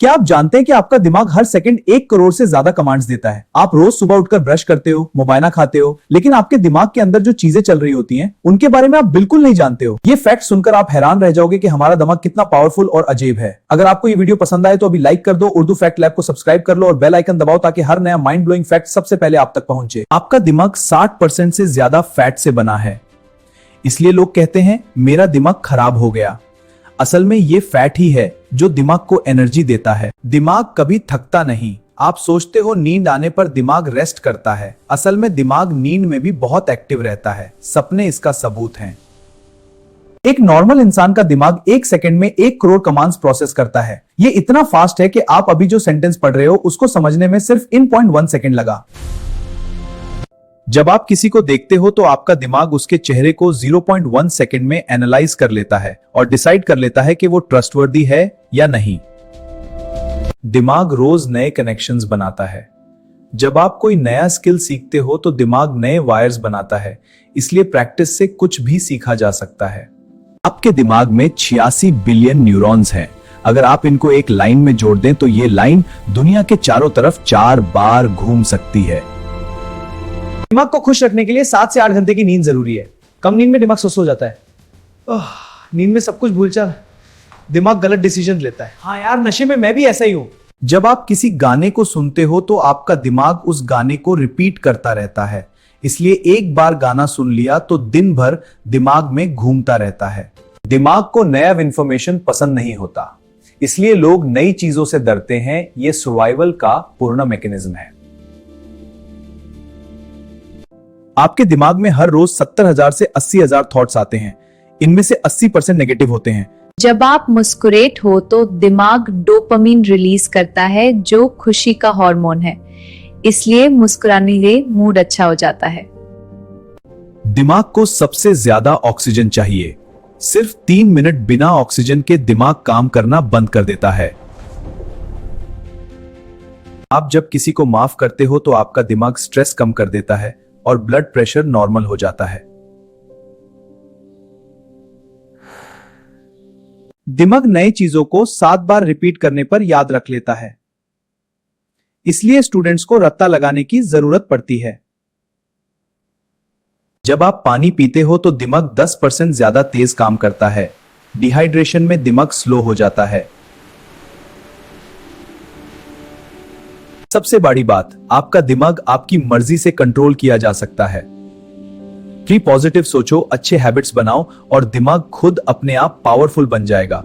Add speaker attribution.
Speaker 1: क्या आप जानते हैं कि आपका दिमाग हर सेकंड 1 करोड़ से ज्यादा कमांड्स देता है। आप रोज सुबह उठकर ब्रश करते हो, मोबाइल खाते हो, लेकिन आपके दिमाग के अंदर जो चीजें चल रही होती हैं उनके बारे में आप बिल्कुल नहीं जानते हो। ये फैक्ट सुनकर आप हैरान रह जाओगे कि हमारा दिमाग कितना पावरफुल और अजीब है। अगर आपको ये वीडियो पसंद आए तो अभी लाइक कर दो, उर्दू फैक्ट लैब को सब्सक्राइब कर लो और बेल आइकन दबाओ ताकि हर नया माइंड ब्लोइंग फैक्ट सबसे पहले आप तक पहुंचे। आपका दिमाग 60% से ज्यादा फैट से बना है, इसलिए लोग कहते हैं मेरा दिमाग खराब हो गया। असल में ये फैट ही है जो दिमाग को एनर्जी देता है। दिमाग कभी थकता नहीं। आप सोचते हो नींद आने पर दिमाग रेस्ट करता है, असल में दिमाग नींद में भी बहुत एक्टिव रहता है। सपने इसका सबूत हैं। एक नॉर्मल इंसान का दिमाग 1 सेकंड में 1 करोड़ कमांड्स प्रोसेस करता है। ये इतना फास्ट है कि आप अभी जो सेंटेंस पढ़ रहे हो उसको समझने में सिर्फ 0.1 सेकंड लगा। जब आप किसी को देखते हो तो आपका दिमाग उसके चेहरे को 0.1 सेकंड में एनालाइज कर लेता है और डिसाइड कर लेता है कि वो ट्रस्टवर्दी है या नहीं। दिमाग रोज नए कनेक्शंस बनाता है। जब आप कोई नया स्किल सीखते हो तो दिमाग नए वायर्स बनाता है, इसलिए प्रैक्टिस से कुछ भी सीखा जा सकता है। आपके दिमाग में 86 बिलियन न्यूरॉन्स हैं। अगर आप इनको एक लाइन में जोड़ दें तो ये लाइन दुनिया के चारों तरफ 4 बार घूम सकती है।
Speaker 2: दिमाग को खुश रखने के लिए 7 से 8 घंटे की नींद जरूरी है। कम नींद में दिमाग सुस्त हो जाता है। नींद में सब कुछ भूल जा, दिमाग गलत डिसीजन लेता है। हाँ यार, नशे में मैं भी ऐसा ही हूं।
Speaker 1: जब आप किसी गाने को सुनते हो तो आपका दिमाग उस गाने को रिपीट करता रहता है, इसलिए एक बार गाना सुन लिया तो दिन भर दिमाग में घूमता रहता है। दिमाग को नया इंफॉर्मेशन पसंद नहीं होता, इसलिए लोग नई चीजों से डरते हैं। यह सर्वाइवल का पूर्ण मैकेनिज्म है। आपके दिमाग में हर रोज 70,000 से 80,000 थॉट्स आते हैं। इनमें से 80% नेगेटिव होते हैं।
Speaker 3: जब आप मुस्कुराते हो तो दिमाग डोपामिन रिलीज करता है जो खुशी का हार्मोन है, इसलिए मुस्कुराने से मूड अच्छा हो जाता है।
Speaker 1: दिमाग को सबसे ज्यादा ऑक्सीजन चाहिए। सिर्फ 3 मिनट बिना ऑक्सीजन के दिमाग काम करना बंद कर देता है। आप जब किसी को माफ करते हो तो आपका दिमाग स्ट्रेस कम कर देता है और ब्लड प्रेशर नॉर्मल हो जाता है। दिमाग नई चीजों को 7 बार रिपीट करने पर याद रख लेता है, इसलिए स्टूडेंट्स को रट्टा लगाने की जरूरत पड़ती है। जब आप पानी पीते हो तो दिमाग 10% ज्यादा तेज काम करता है। डिहाइड्रेशन में दिमाग स्लो हो जाता है। सबसे बड़ी बात, आपका दिमाग आपकी मर्जी से कंट्रोल किया जा सकता है। पॉजिटिव सोचो, अच्छे हैबिट्स बनाओ और दिमाग खुद अपने आप पावरफुल बन जाएगा।